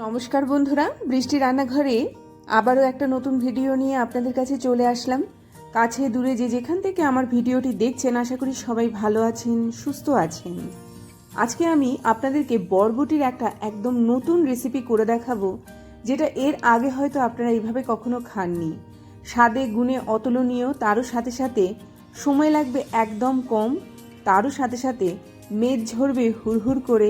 নমস্কার বন্ধুরা, বৃষ্টি রান্নাঘরে আবারও একটা নতুন ভিডিও নিয়ে আপনাদের কাছে চলে আসলাম। কাছে দূরে যে যেখান থেকে আমার ভিডিওটি দেখছেন, আশা করি সবাই ভালো আছেন, সুস্থ আছেন। আজকে আমি আপনাদেরকে বরবটির একটা একদম নতুন রেসিপি করে দেখাবো, যেটা এর আগে হয়তো আপনারা এইভাবে কখনো খাননি। স্বাদে গুণে অতুলনীয়, তারও সাথে সাথে সময় লাগবে একদম কম, তারও সাথে সাথে মেদ ঝরবে হুড়হুড় করে,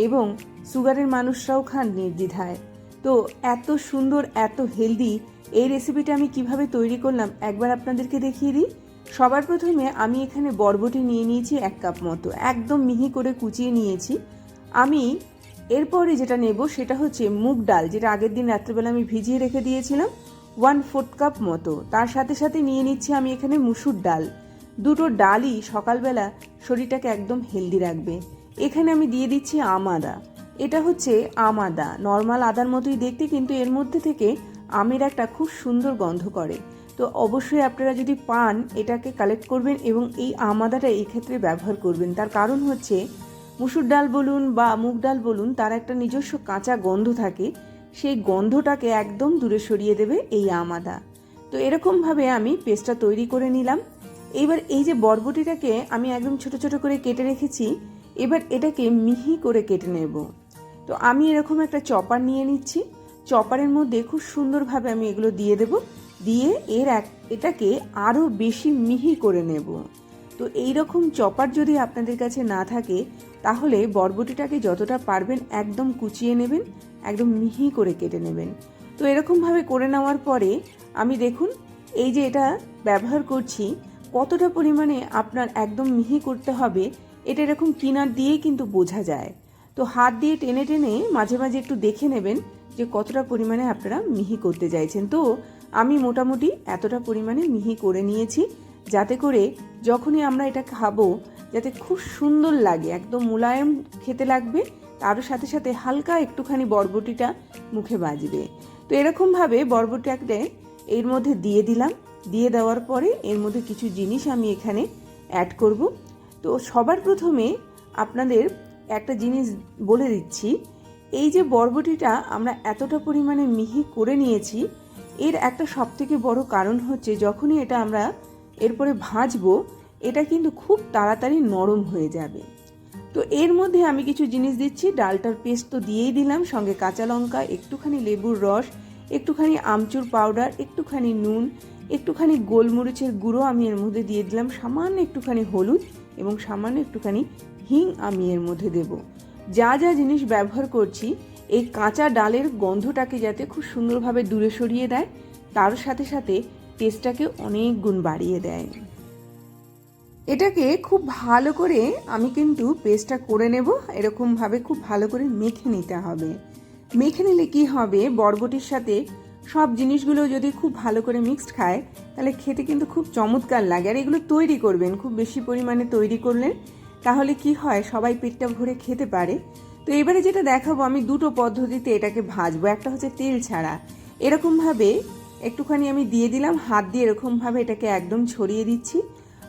এবং সুগারের মানুষরাও খান নির্দ্বিধায়। তো এত সুন্দর, এত হেলদি এই রেসিপিটা আমি কিভাবে তৈরি করলাম একবার আপনাদেরকে দেখিয়ে দিই। সবার প্রথমে আমি এখানে বরবটি নিয়ে নিয়েছি 1 কাপ মতো, একদম মিহি করে কুচিয়ে নিয়েছি। আমি এরপরে যেটা নেব সেটা হচ্ছে মুগ ডাল, যেটা আগের দিন রাত্রেবেলা আমি ভিজিয়ে রেখে দিয়েছিলাম, 1/4 কাপ মতো। তার সাথে সাথে নিয়ে নিচ্ছি আমি এখানে মুসুর ডাল। দুটো ডালই সকালবেলা শরীরটাকে একদম হেলদি রাখবে। এখানে আমি দিয়ে দিচ্ছি আদা। এটা হচ্ছে আদা, নর্মাল আদার মতোই দেখতে, কিন্তু এর মধ্যে থেকে আমের একটা খুব সুন্দর গন্ধ করে। তো অবশ্যই আপনারা যদি পান এটাকে কালেক্ট করবেন এবং এই আদাটা এই ক্ষেত্রে ব্যবহার করবেন। তার কারণ হচ্ছে মুসুর ডাল বলুন বা মুগ ডাল বলুন, তার একটা নিজস্ব কাঁচা গন্ধ থাকে, সেই গন্ধটাকে একদম দূরে সরিয়ে দেবে এই আদা। তো এরকমভাবে আমি পেস্টটা তৈরি করে নিলাম। এবার এই যে বরবটিটাকে আমি একদম ছোট ছোট করে কেটে রেখেছি, এবার এটাকে মিহি করে কেটে নেব। তো আমি এরকম একটা চপার নিয়ে নিচ্ছি, চপারের মধ্যে খুব সুন্দরভাবে আমি এগুলো দিয়ে দেব, দিয়ে এটাকে আরও বেশি মিহি করে নেব। তো এই রকম চপার যদি আপনাদের কাছে না থাকে, তাহলে বরবটিটাকে যতটা পারবেন একদম কুচিয়ে নেবেন, একদম মিহি করে কেটে নেবেন। তো এরকমভাবে করে নেওয়ার পরে আমি দেখুন এই যে এটা ব্যবহার করছি, কতটা পরিমাণে আপনার একদম মিহি করতে হবে এটা এরকম কিনার দিয়েই কিন্তু বোঝা যায়। তো হাত দিয়ে টেনে টেনে মাঝে মাঝে একটু দেখে নেবেন যে কতটা পরিমাণে আপনারা মিহি করতে চাইছেন। তো আমি মোটামুটি এতটা পরিমাণে মিহি করে নিয়েছি, যাতে করে যখনই আমরা এটা খাবো যাতে খুব সুন্দর লাগে, একদম মোলায়েম খেতে লাগবে, তারও সাথে সাথে হালকা একটুখানি বরবটিটা মুখে বাজবে। তো এরকমভাবে বরবটিটাকে এর মধ্যে দিয়ে দিলাম। দিয়ে দেওয়ার পরে এর মধ্যে কিছু জিনিস আমি এখানে অ্যাড করব। তো সবার প্রথমে আপনাদের একটা জিনিস বলে দিচ্ছি, এই যে বরবটিটা আমরা এতটা পরিমাণে মিহি করে নিয়েছি, এর একটা সবথেকে বড় কারণ হচ্ছে যখনই এটা আমরা এরপরে ভাজবো, এটা কিন্তু খুব তাড়াতাড়ি নরম হয়ে যাবে। তো এর মধ্যে আমি কিছু জিনিস দিচ্ছি, ডালটার পেস্ট তো দিয়েই দিলাম, সঙ্গে কাঁচা লঙ্কা, একটুখানি লেবুর রস, একটুখানি আমচুর পাউডার, একটুখানি নুন, একটুখানি গোলমরিচের গুঁড়ো আমি এর মধ্যে দিয়ে দিলাম, সামান্য একটুখানি হলুদ এবং সামান্য একটুখানি হিং আমি এর মধ্যে দেব। যা যা জিনিস ব্যবহার করছি এই কাঁচা ডালের গন্ধটাকে যাতে খুব সুন্দরভাবে দূরে সরিয়ে দেয়, তার সাথে সাথে টেস্টটাকে অনেক গুণ বাড়িয়ে দেয়। এটাকে খুব ভালো করে আমি কিন্তু পেস্টটা করে নেব। এরকমভাবে খুব ভালো করে মেখে নিতে হবে। মেখে নিলে কি হবে, বরবটির সাথে সব জিনিসগুলো যদি খুব ভালো করে মিক্সড খায়, তাহলে খেতে কিন্তু খুব চমৎকার লাগে। আর এগুলো তৈরি করবেন খুব বেশি পরিমাণে তৈরি করলেন, তাহলে কি হয় সবাই পেটটা ভরে খেতে পারে। তো এবারে যেটা দেখাবো, আমি দুটো পদ্ধতিতে এটাকে ভাজবো। একটা হচ্ছে তেল ছাড়া, এরকমভাবে একটুখানি আমি দিয়ে দিলাম, হাত দিয়ে এরকমভাবে এটাকে একদম ছড়িয়ে দিচ্ছি।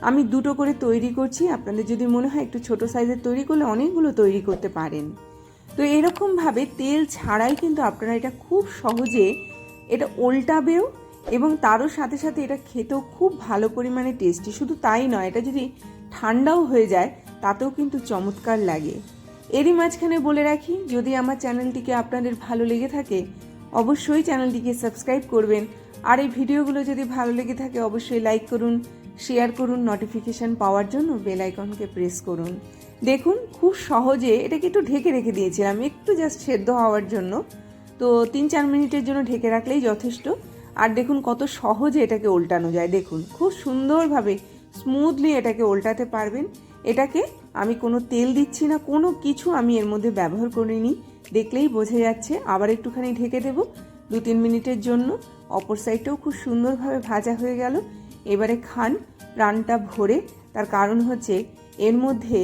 আমি দুটো করে তৈরি করছি, আপনাদের যদি মনে হয় একটু ছোট সাইজের তৈরি করলে অনেকগুলো তৈরি করতে পারেন। তো এরকমভাবে তেল ছাড়াই কিন্তু আপনারা এটা খুব সহজে এটা উল্টাবেও, এবং তারও সাথে সাথে এটা খেতেও খুব ভালো পরিমাণে টেস্টি। শুধু তাই নয়, এটা যদি ঠান্ডাও হয়ে যায় তাতেও কিন্তু চমৎকার লাগে। এরই মাঝখানে বলে রাখি, যদি আমার চ্যানেলটিকে আপনাদের ভালো লেগে থাকে অবশ্যই চ্যানেলটিকে সাবস্ক্রাইব করবেন। আর এই ভিডিওগুলো যদি ভালো লেগে থাকে অবশ্যই লাইক করুন, শেয়ার করুন, নোটিফিকেশান পাওয়ার জন্য বেল আইকনকে প্রেস করুন। দেখুন খুব সহজে এটাকে একটু ঢেকে রেখে দিয়েছিলাম একটু জাস্ট সেদ্ধ হওয়ার জন্য। তো 3-4 মিনিটের জন্য ঢেকে রাখলেই যথেষ্ট। আর দেখুন কত সহজে এটাকে উল্টানো যায়, দেখুন খুব সুন্দরভাবে স্মুথলি এটাকে উল্টাতে পারবেন। এটাকে আমি কোনো তেল দিচ্ছি না, কোনো কিছু আমি এর মধ্যে ব্যবহার করিনি, দেখলেই বোঝা যাচ্ছে। আবার একটুখানি ঢেকে দেব 2-3 মিনিটের জন্য। অপর সাইডটাও খুব সুন্দরভাবে ভাজা হয়ে গেল। এবারে খান প্রাণটা ভরে, তার কারণ হচ্ছে এর মধ্যে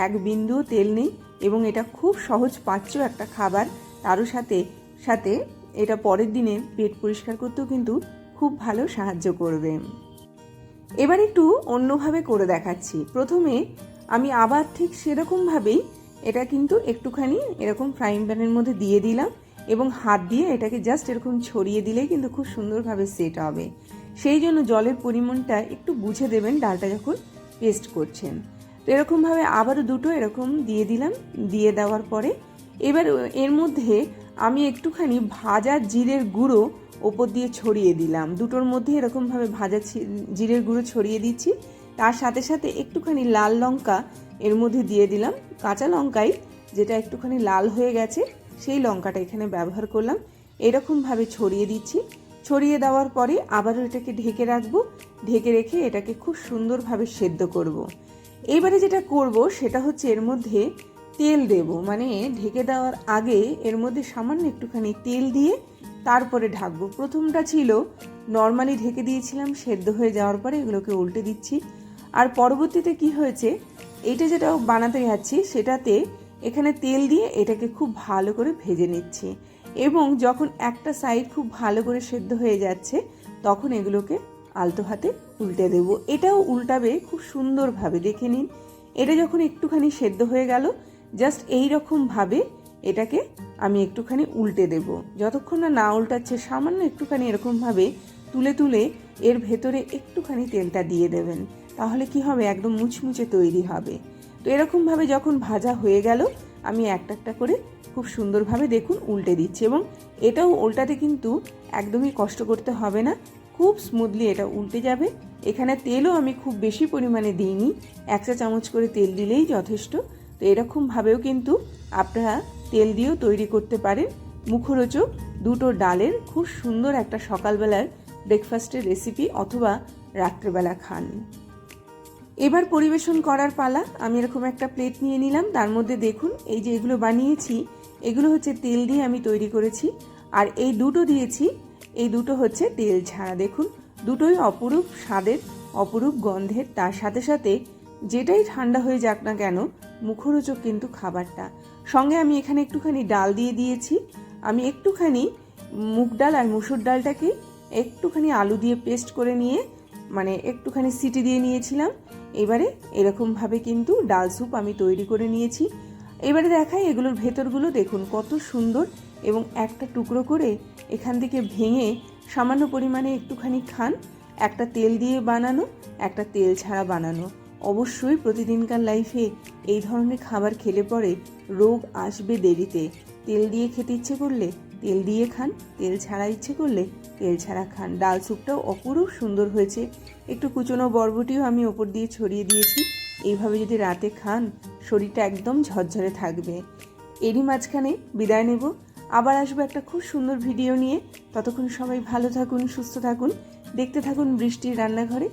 এক বিন্দুও তেল নেই এবং এটা খুব সহজ পাচ্য একটা খাবার। তারও সাথে সাথে এটা পরের দিনে পেট পরিষ্কার করতেও কিন্তু খুব ভালো সাহায্য করবে। এবার একটু অন্যভাবে করে দেখাচ্ছি। প্রথমে আমি আবার ঠিক সেরকমভাবেই এটা কিন্তু একটুখানি এরকম ফ্রাইং প্যানের মধ্যে দিয়ে দিলাম এবং হাত দিয়ে এটাকে জাস্ট এরকম ছড়িয়ে দিলেই কিন্তু খুব সুন্দরভাবে সেট হবে। সেই জন্য জলের পরিমাণটা একটু বুঝে দেবেন ডালটা যখন পেস্ট করছেন। তো এরকমভাবে আবারও দুটো এরকম দিয়ে দিলাম। দিয়ে দেওয়ার পরে এবার এর মধ্যে আমি একটুখানি ভাজা জিরের গুঁড়ো ওপর দিয়ে ছড়িয়ে দিলাম। দুটোর মধ্যে এরকমভাবে ভাজা জিরের গুঁড়ো ছড়িয়ে দিচ্ছি। তার সাথে সাথে একটুখানি লাল লঙ্কা এর মধ্যে দিয়ে দিলাম। কাঁচা লঙ্কাই যেটা একটুখানি লাল হয়ে গেছে সেই লঙ্কাটা এখানে ব্যবহার করলাম। এরকমভাবে ছড়িয়ে দিচ্ছি। ছড়িয়ে দেওয়ার পরে আবারও এটাকে ঢেকে রাখবো। ঢেকে রেখে এটাকে খুব সুন্দরভাবে সেদ্ধ করব। এবারে যেটা করব সেটা হচ্ছে এর মধ্যে তেল দেব, মানে ঢেকে দেওয়ার আগে এর মধ্যে সামান্য একটুখানি তেল দিয়ে তারপরে ঢাকবো। প্রথমটা ছিল নর্মালি ঢেকে দিয়েছিলাম, সেদ্ধ হয়ে যাওয়ার পরে এগুলোকে উল্টে দিচ্ছি। আর পরবর্তীতে কি হয়েছে, এইটা যেটা বানাতে যাচ্ছি সেটাতে এখানে তেল দিয়ে এটাকে খুব ভালো করে ভেজে নিচ্ছি এবং যখন একটা সাইড খুব ভালো করে সেদ্ধ হয়ে যাচ্ছে তখন এগুলোকে আলতো হাতে উল্টে দেব। এটাও উল্টাবে খুব সুন্দরভাবে, দেখে নিন। এটা যখন একটুখানি সেদ্ধ হয়ে গেল জাস্ট এই রকমভাবে এটাকে আমি একটুখানি উল্টে দেব। যতক্ষণ না উল্টাচ্ছে সামান্য একটুখানি এরকমভাবে তুলে তুলে এর ভেতরে একটুখানি তেলটা দিয়ে দেবেন, তাহলে কি হবে, একদম মুচমুচে তৈরি হবে। তো এরকমভাবে যখন ভাজা হয়ে গেল আমি একটা একটা করে খুব সুন্দরভাবে দেখুন উল্টে দিচ্ছি এবং এটাও উল্টাতে কিন্তু একদমই কষ্ট করতে হবে না, খুব স্মুথলি এটা উল্টে যাবে। এখানে তেলও আমি খুব বেশি পরিমাণে দিইনি, 1 চা চামচ করে তেল দিলেই যথেষ্ট। তো এরকমভাবেও কিন্তু আপনারা তেল দিয়েও তৈরি করতে পারেন মুখরোচক দুটো ডালের খুব সুন্দর একটা সকালবেলার ব্রেকফাস্টের রেসিপি, অথবা রাত্রেবেলা খান। এবার পরিবেশন করার পালা। আমি এরকম একটা প্লেট নিয়ে নিলাম, তার মধ্যে দেখুন এই যে এগুলো বানিয়েছি এগুলো হচ্ছে তেল দিয়ে আমি তৈরি করেছি, আর এই দুটো দিয়েছি এই দুটো হচ্ছে তেল ছাড়া। দেখুন দুটোই অপরূপ স্বাদের, অপরূপ গন্ধের। তার সাথে সাথে যেটাই ঠান্ডা হয়ে যাক না কেন মুখরোচক কিন্তু খাবারটা। সঙ্গে আমি এখানে একটুখানি ডাল দিয়ে দিয়েছি। আমি একটুখানি মুগ ডাল আর মুসুর ডালটাকে একটুখানি আলু দিয়ে পেস্ট করে নিয়ে মানে একটুখানি সিটি দিয়ে নিয়েছিলাম। এবারে এরকমভাবে কিন্তু ডাল স্যুপ আমি তৈরি করে নিয়েছি। এবারে দেখাই এগুলোর ভেতরগুলো দেখুন কত সুন্দর, এবং একটা টুকরো করে এখান থেকে ভেঙে সামান্য পরিমাণে একটুখানি খান। একটা তেল দিয়ে বানানো, একটা তেল ছাড়া বানানো। অবশ্যই প্রতিদিনকার লাইফে এই ধরনের খাবার খেলে পরে রোগ আসবে দেরিতে। তেল দিয়ে খেতে ইচ্ছে করলে তেল দিয়ে খান, তেল ছাড়া ইচ্ছে করলে তেল ছাড়া খান। ডাল স্যুপটাও অপরূপ সুন্দর হয়েছে। একটু কুচনো বরবটিও আমি ওপর দিয়ে ছড়িয়ে দিয়েছি। এইভাবে যদি রাতে খান শরীরটা একদম ঝরঝরে থাকবে। এরই মাঝখানে বিদায় নেব, আবার আসবো একটা খুব সুন্দর ভিডিও নিয়ে। ততক্ষণ সবাই ভালো থাকুন, সুস্থ থাকুন, দেখতে থাকুন বৃষ্টির রান্নাঘরে।